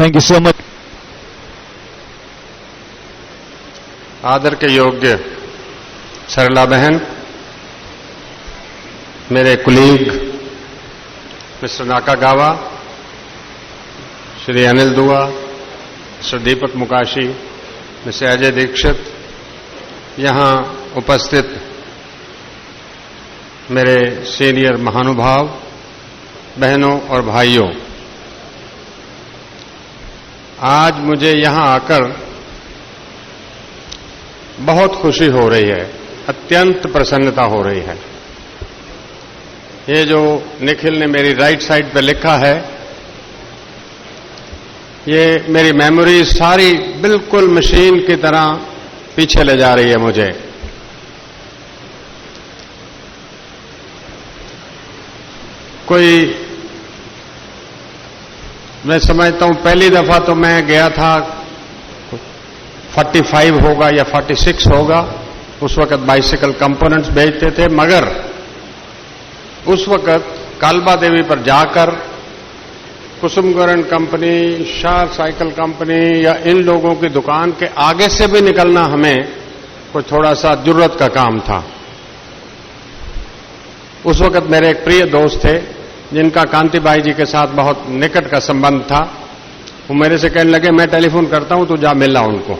Thank you so much. आदर के योग्य सरला बहन, मेरे colleague mister Nakagawa, Shri Anil दुआ, श्री दीपक मुकाशी, मिस्टर अजय दीक्षित, यहां उपस्थित मेरे सीनियर महानुभाव, बहनों और भाइयों, आज मुझे यहां आकर बहुत खुशी हो रही है, अत्यंत प्रसन्नता हो रही है। ये जो निखिल ने मेरी राइट साइड पे लिखा है, ये मेरी मेमोरी सारी बिल्कुल मशीन की तरह पीछे ले जा रही है मुझे। कोई मैं समझता हूं पहली दफा तो मैं गया था 45 होगा या 46 होगा, उस वक्त बाइसिकल कंपोनेंट्स बेचते थे, मगर उस वक्त कालबा देवी पर जाकर कुसुमगरण कंपनी, शाह साइकिल कंपनी या इन लोगों की दुकान के आगे से भी निकलना हमें कोई थोड़ा सा जरूरत का काम था। उस वक्त मेरे एक प्रिय दोस्त थे जिनका कांति भाई जी के साथ बहुत निकट का संबंध था। वो मेरे से कहने लगे, मैं टेलीफोन करता हूं, तू जा मिल ला उनको।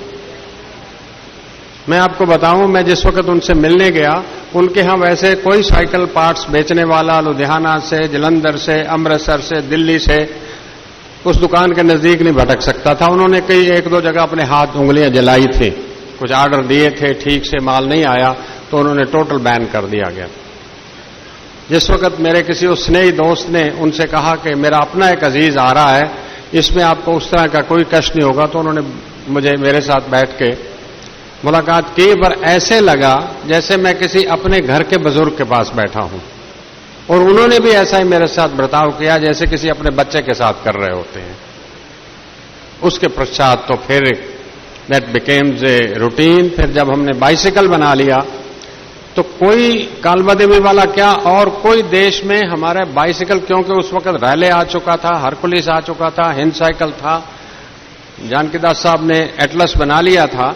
मैं आपको बताऊं, मैं जिस वक्त उनसे मिलने गया, उनके यहां वैसे कोई साइकिल पार्ट्स बेचने वाला लुधियाना से, जलंधर से, अमृतसर से, दिल्ली से उस दुकान के नजदीक नहीं भटक सकता था। उन्होंने कई एक दो जगह अपने हाथ उंगलियां जलाई थी, कुछ ऑर्डर दिए थे, ठीक से माल नहीं आया तो उन्होंने टोटल बैन कर दिया गया। जिस वक्त मेरे किसी उस स्नेही दोस्त ने उनसे कहा कि मेरा अपना एक अजीज आ रहा है, इसमें आपको उस तरह का कोई कष्ट नहीं होगा, तो उन्होंने मुझे मेरे साथ बैठ के मुलाकात की, पर ऐसे लगा जैसे मैं किसी अपने घर के बुजुर्ग के पास बैठा हूं, और उन्होंने भी ऐसा ही मेरे साथ बर्ताव किया जैसे किसी अपने बच्चे के साथ कर रहे होते हैं। उसके पश्चात तो फिर दैट बिकेम्स ए रूटीन। फिर जब हमने बाइसिकल बना लिया तो कोई कालबा देवी वाला क्या और कोई देश में हमारे बाइसिकल, क्योंकि उस वक्त रैले आ चुका था, हरकुलिस आ चुका था, हिंद साइकिल था, जानकीदास साहब ने एटलस बना लिया था,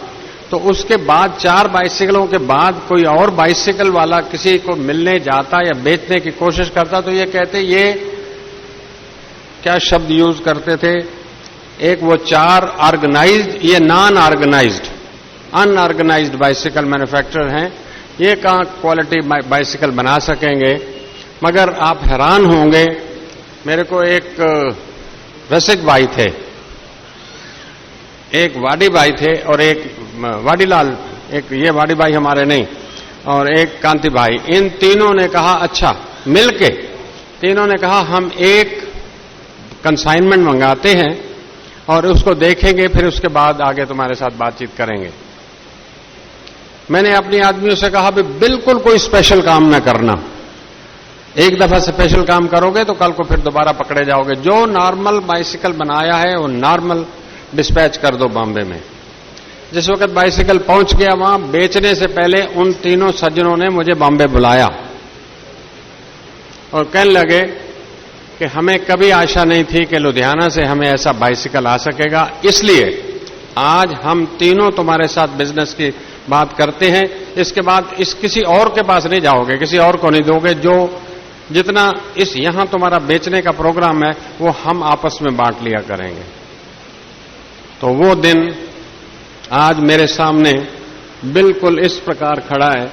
तो उसके बाद 4 बाइसिकलों के बाद कोई और बाइसिकल वाला किसी को मिलने जाता या बेचने की कोशिश करता तो ये कहते, ये क्या शब्द यूज करते थे, एक वो 4 ऑर्गेनाइज्ड, ये non organized, unorganized bicycle manufacturer हैं, ये कहां क्वालिटी बाइसिकल बना सकेंगे। मगर आप हैरान होंगे, मेरे को एक रसिक भाई थे, एक वाडी भाई थे और एक वाडीलाल, एक ये वाडी भाई हमारे नहीं, और एक कांति भाई, इन तीनों ने कहा अच्छा मिलके तीनों ने कहा हम एक कंसाइनमेंट मंगाते हैं और उसको देखेंगे, फिर उसके बाद आगे तुम्हारे साथ बातचीत करेंगे। मैंने अपनी आदमियों से कहा भी बिल्कुल कोई स्पेशल काम न करना, एक दफा स्पेशल काम करोगे तो कल को फिर दोबारा पकड़े जाओगे। जो नॉर्मल बाइसिकल बनाया है वो नॉर्मल डिस्पैच कर दो बॉम्बे में। जिस वक्त बाइसिकल पहुंच गया वहां, बेचने से पहले उन तीनों सज्जनों ने मुझे बॉम्बे बुलाया और कहने लगे कि हमें कभी आशा नहीं थी कि लुधियाना से हमें ऐसा बाइसिकल आ सकेगा, इसलिए आज हम तीनों तुम्हारे साथ बिजनेस की बात करते हैं। इसके बाद इस किसी और के पास नहीं जाओगे, किसी और को नहीं दोगे, जो जितना इस यहां तुम्हारा बेचने का प्रोग्राम है वो हम आपस में बांट लिया करेंगे। तो वो दिन आज मेरे सामने बिल्कुल इस प्रकार खड़ा है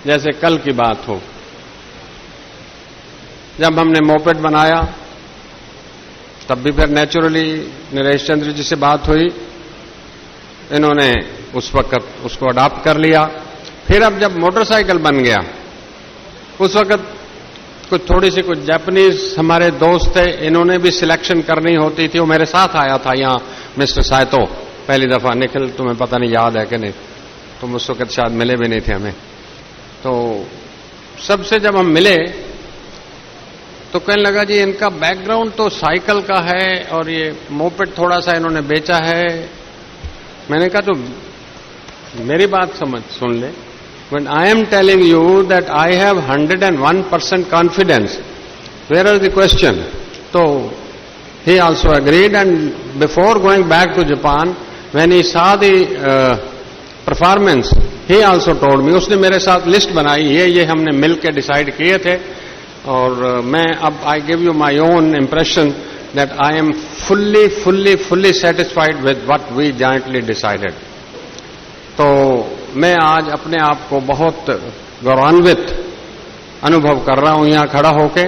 जैसे कल की बात हो। जब हमने मोपेड बनाया तब भी फिर नेचुरली नरेश चंद्र जी से बात हुई, इन्होंने उस वक्त उसको अडॉप्ट कर लिया। फिर अब जब मोटरसाइकिल बन गया, उस वक्त कुछ थोड़ी सी कुछ जापानीज हमारे दोस्त थे, इन्होंने भी सिलेक्शन करनी होती थी। वो मेरे साथ आया था यहां मिस्टर सायतो पहली दफा। निखिल तुम्हें पता नहीं याद है कि नहीं, तुम उस वक्त शायद मिले भी नहीं थे हमें। तो सबसे जब हम मिले तो कहने लगा जी इनका बैकग्राउंड तो साइकिल का है और ये मोपेड थोड़ा सा इन्होंने बेचा है। मैंने कहा तो मेरी बात सुन ले, when I am telling you that I have 101% confidence, where are the question? तो he also agreed, and before going back to Japan, when he saw the performance, he also told me, उसने मेरे साथ list बनाई, ये हमने मिल के decide किए थे, और मैं अब I give you my own impression that I am fully satisfied with what we jointly decided. तो मैं आज अपने आप को बहुत गौरवान्वित अनुभव कर रहा हूं यहाँ खड़ा होके,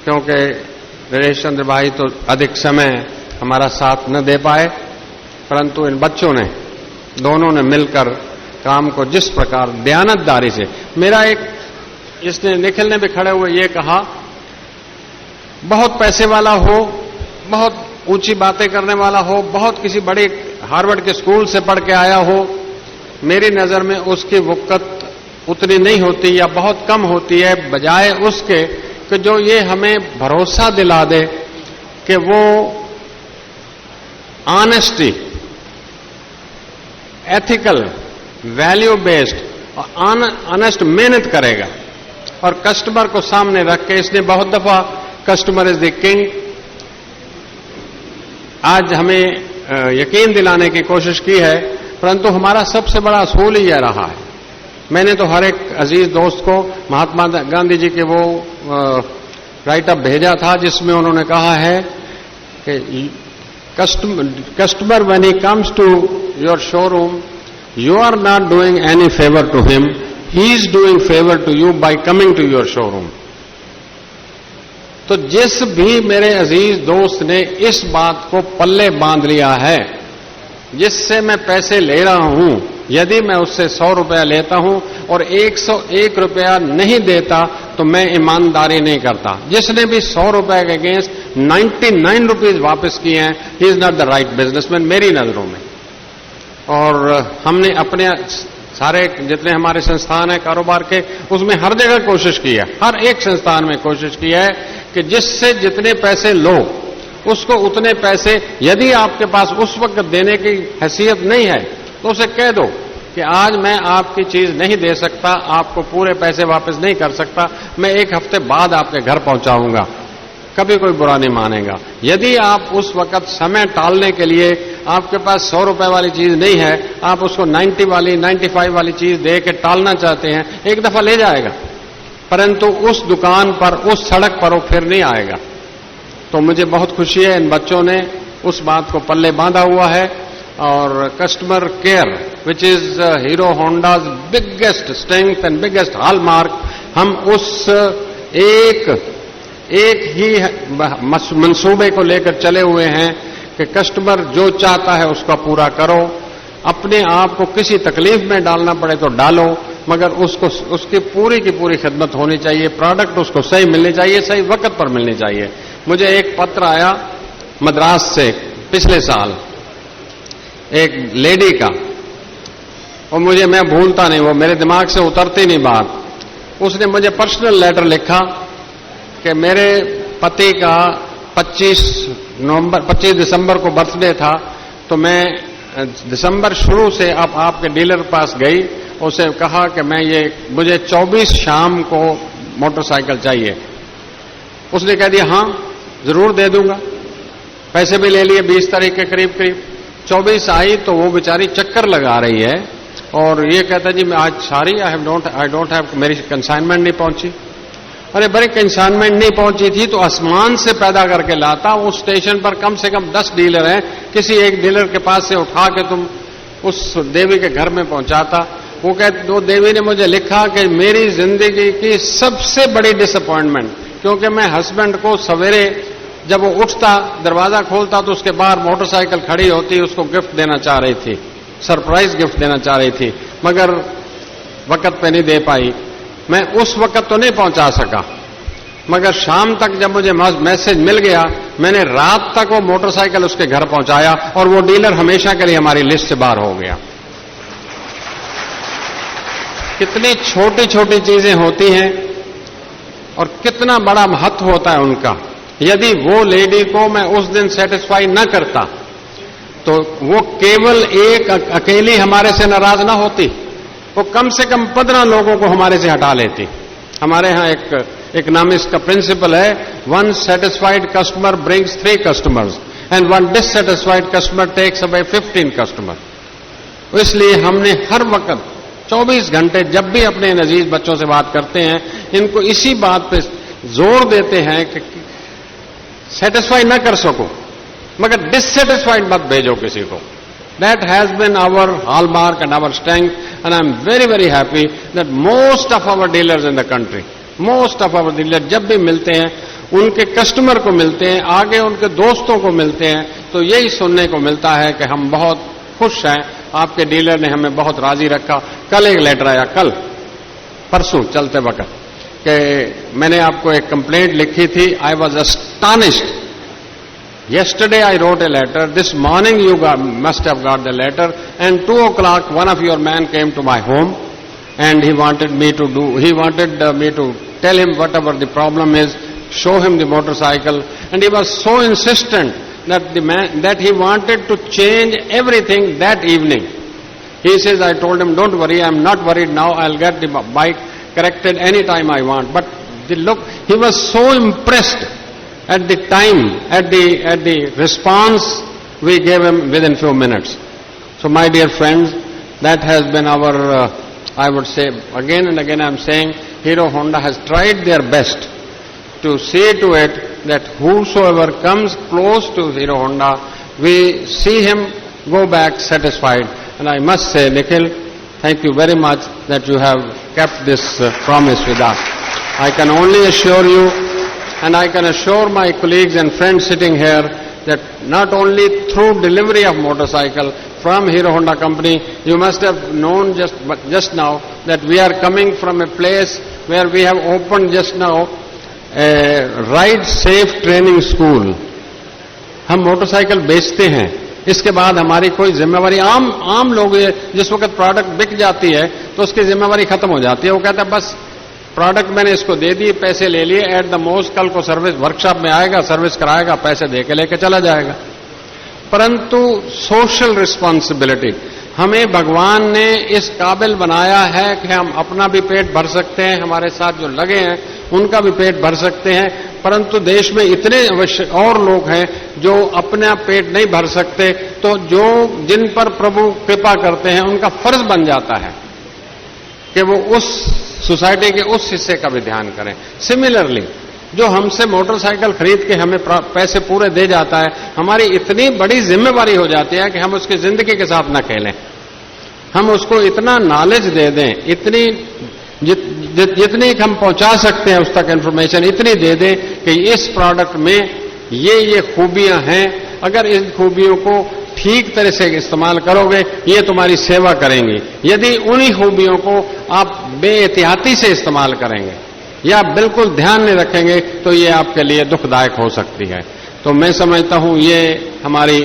क्योंकि नरेश चंद्र भाई तो अधिक समय हमारा साथ न दे पाए, परंतु इन बच्चों ने, दोनों ने मिलकर काम को जिस प्रकार दयानतदारी से, मेरा एक, इसने निखिल ने भी खड़े हुए ये कहा, बहुत पैसे वाला हो, बहुत ऊंची बातें करने वाला हो, बहुत किसी बड़े हार्वर्ड के स्कूल से पढ़ के आया हो, मेरी नजर में उसकी वक़्त उतनी नहीं होती या बहुत कम होती है, बजाय उसके कि जो ये हमें भरोसा दिला दे कि वो ऑनेस्टी, एथिकल, वैल्यू बेस्ड और ऑनेस्ट मेहनत करेगा, और कस्टमर को सामने रख के, इसने बहुत दफा कस्टमर इज द किंग आज हमें यकीन दिलाने की कोशिश की है, परंतु हमारा सबसे बड़ा असूल ही यह रहा है। मैंने तो हर एक अजीज दोस्त को महात्मा गांधी जी के वो राइट अप भेजा था, जिसमें उन्होंने कहा है कि customer when he comes to your showroom, you are not doing any favour to him, he is doing favour to you by coming to your showroom. तो जिस भी मेरे अजीज दोस्त ने इस बात को पल्ले बांध लिया है, जिससे मैं पैसे ले रहा हूं, यदि मैं उससे 100 रुपया लेता हूं और 101 रुपया नहीं देता तो मैं ईमानदारी नहीं करता। जिसने भी 100 रुपये के अगेंस्ट 99 रुपीज वापस किए हैं, he is not the right businessman मेरी नजरों में। और हमने अपने सारे जितने हमारे संस्थान है कारोबार के, उसमें हर जगह कोशिश की है, हर एक संस्थान में कोशिश की है कि जिससे जितने पैसे लो उसको उतने पैसे, यदि आपके पास उस वक्त देने की हैसियत नहीं है तो उसे कह दो कि आज मैं आपकी चीज नहीं दे सकता, आपको पूरे पैसे वापस नहीं कर सकता, मैं 1 हफ्ते बाद आपके घर पहुंचाऊंगा, कभी कोई बुरा नहीं मानेगा। यदि आप उस वक्त समय टालने के लिए आपके पास 100 रुपए वाली चीज नहीं है, आप उसको 90 वाली 95 वाली चीज दे के टालना चाहते हैं, एक दफा ले जाएगा, परंतु उस दुकान पर, उस सड़क पर वो फिर नहीं आएगा। तो मुझे बहुत खुशी है, इन बच्चों ने उस बात को पल्ले बांधा हुआ है, और customer care which is Hero Honda's biggest strength and biggest hallmark, हम उस एक ही मंसूबे को लेकर चले हुए हैं कि कस्टमर जो चाहता है उसका पूरा करो, अपने आप को किसी तकलीफ में डालना पड़े तो डालो, मगर उसको उसकी पूरी की पूरी खिदमत होनी चाहिए, प्रोडक्ट उसको सही मिलनी चाहिए, सही वक्त पर मिलनी चाहिए। मुझे एक पत्र आया मद्रास से पिछले साल एक लेडी का, और मैं भूलता नहीं, वो मेरे दिमाग से उतरती नहीं बात। उसने मुझे पर्सनल लेटर लिखा कि मेरे पति का 25 दिसंबर को बर्थडे था, तो मैं दिसंबर शुरू से अब आपके डीलर पास गई, उसे कहा कि मुझे 24 शाम को मोटरसाइकिल चाहिए। उसने कह दिया हाँ जरूर दे दूंगा, पैसे भी ले लिए 20 तारीख के करीब 24 आई तो वो बेचारी चक्कर लगा रही है और ये कहता जी मैं आज सारी आई डोंट हैव, मेरी कंसाइनमेंट नहीं पहुंची। अरे बड़े कंसाइनमेंट नहीं पहुंची थी तो आसमान से पैदा करके लाता, उस स्टेशन पर कम से कम 10 डीलर हैं, किसी एक डीलर के पास से उठा के तुम उस देवी के घर में पहुंचाता। वो देवी ने मुझे लिखा कि मेरी जिंदगी की सबसे बड़ी डिसअपॉइंटमेंट, क्योंकि मैं हस्बैंड को सवेरे जब वो उठता दरवाजा खोलता तो उसके बाहर मोटरसाइकिल खड़ी होती, उसको गिफ्ट देना चाह रही थी, सरप्राइज गिफ्ट देना चाह रही थी, मगर वक्त पे नहीं दे पाई। मैं उस वक्त तो नहीं पहुंचा सका, मगर शाम तक जब मुझे मैसेज मिल गया, मैंने रात तक वो मोटरसाइकिल उसके घर पहुंचाया और वो डीलर हमेशा के लिए हमारी लिस्ट से बाहर हो गया। कितनी छोटी छोटी चीजें होती हैं और कितना बड़ा महत्व होता है उनका। यदि वो लेडी को मैं उस दिन सेटिस्फाई न करता तो वो केवल एक अकेली हमारे से नाराज ना होती, वो कम से कम 15 लोगों को हमारे से हटा लेती। हमारे यहां एक इकोनॉमिक्स का प्रिंसिपल है, 1 satisfied customer brings 3 customers and 1 dissatisfied customer takes away 15 customers. इसलिए हमने हर वक्त 24 घंटे जब भी अपने नजीज बच्चों से बात करते हैं, इनको इसी बात पे जोर देते हैं कि सेटिस्फाई न कर सको मगर डिससेटिस्फाइड मत भेजो किसी को. That has been our hallmark and our strength, and I am very, very happy that most of our dealers in the country, most of our dealers जब भी मिलते हैं, उनके कस्टमर को मिलते हैं, आगे उनके दोस्तों को मिलते हैं, तो यही सुनने को मिलता है कि हम बहुत खुश हैं, आपके डीलर ने हमें बहुत राजी रखा. कल एक लेटर आया, कल परसों चलते वक्त, कि मैंने आपको एक कंप्लेंट लिखी थी. I was astonished. Yesterday I wrote a letter. This morning you must have got the letter. And 2 o'clock one of your men came to my home, and he wanted me to tell him whatever the problem is, show him the motorcycle, and he was so insistent that he wanted to change everything that evening. He says, I told him, don't worry, I'm not worried now. I'll get the bike corrected any time I want. But he was so impressed at the time, at the response we gave him within few minutes. So my dear friends, that has been our, I would say, again and again I'm saying, Hero Honda has tried their best to see to it that whosoever comes close to Hero Honda, we see him go back satisfied. And I must say, Nikhil, thank you very much that you have kept this promise with us. I can only assure you, and I can assure my colleagues and friends sitting here, that not only through delivery of motorcycle from Hero Honda company, you must have known just now that we are coming from a place where we have opened just now a Ride Safe Training School. हम motorcycle बेचते हैं, इसके बाद हमारी कोई जिम्मेवारी, आम लोग जिस वक्त प्रोडक्ट बिक जाती है तो उसकी जिम्मेवारी खत्म हो जाती है. वो कहता है बस प्रोडक्ट मैंने इसको दे दिए, पैसे ले लिए, एट द मोस्ट कल को सर्विस वर्कशॉप में आएगा, सर्विस कराएगा, पैसे दे के लेके चला जाएगा. परंतु सोशल रिस्पॉन्सिबिलिटी, हमें भगवान ने इस काबिल बनाया है कि हम अपना भी पेट भर सकते हैं, हमारे साथ जो लगे हैं उनका भी पेट भर सकते हैं. परंतु देश में इतने और लोग हैं जो अपना पेट नहीं भर सकते, तो जिन पर प्रभु कृपा करते हैं उनका फर्ज बन जाता है कि वो उस सोसाइटी के उस हिस्से का भी ध्यान करें. सिमिलरली जो हमसे मोटरसाइकिल खरीद के हमें पैसे पूरे दे जाता है, हमारी इतनी बड़ी जिम्मेवारी हो जाती है कि हम उसकी जिंदगी के साथ न खेलें. हम उसको इतना नॉलेज दे दें, जितनी हम पहुंचा सकते हैं उस तक इंफॉर्मेशन इतनी दे दें कि इस प्रोडक्ट में ये खूबियां हैं, अगर इन खूबियों को ठीक तरह से इस्तेमाल करोगे ये तुम्हारी सेवा करेंगी. यदि उन्हीं खूबियों को आप बेएहतियाती से इस्तेमाल करेंगे या बिल्कुल ध्यान नहीं रखेंगे तो ये आपके लिए दुखदायक हो सकती है. तो मैं समझता हूं ये हमारी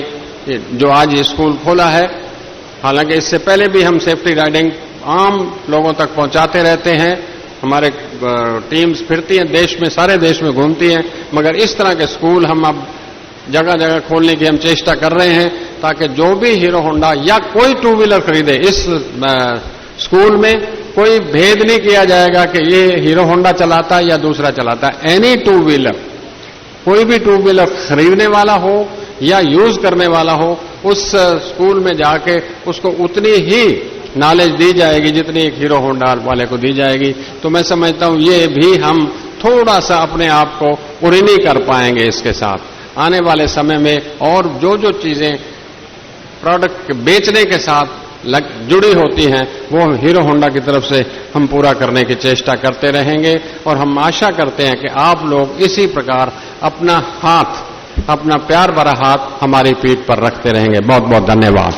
जो आज ये स्कूल खोला है, हालांकि इससे पहले भी हम सेफ्टी राइडिंग आम लोगों तक पहुंचाते रहते हैं, हमारे टीम्स फिरती हैं देश में, सारे देश में घूमती हैं, मगर इस तरह के स्कूल हम अब जगह जगह खोलने की हम चेष्टा कर रहे हैं ताकि जो भी हीरो होंडा या कोई 2 व्हीलर खरीदे, इस स्कूल में कोई भेद नहीं किया जाएगा कि ये हीरो होंडा चलाता है या दूसरा चलाता है. एनी 2 व्हीलर, कोई भी 2 व्हीलर खरीदने वाला हो या यूज करने वाला हो, उस स्कूल में जाके उसको उतनी ही नॉलेज दी जाएगी जितनी एक हीरो होंडा वाले को दी जाएगी. तो मैं समझता हूं ये भी हम थोड़ा सा अपने आप को उर्नी कर पाएंगे इसके साथ. आने वाले समय में और जो चीजें प्रोडक्ट बेचने के साथ जुड़ी होती हैं वो हीरो होंडा की तरफ से हम पूरा करने की चेष्टा करते रहेंगे. और हम आशा करते हैं कि आप लोग इसी प्रकार अपना हाथ, अपना प्यार भरा हाथ हमारी पीठ पर रखते रहेंगे. बहुत बहुत धन्यवाद.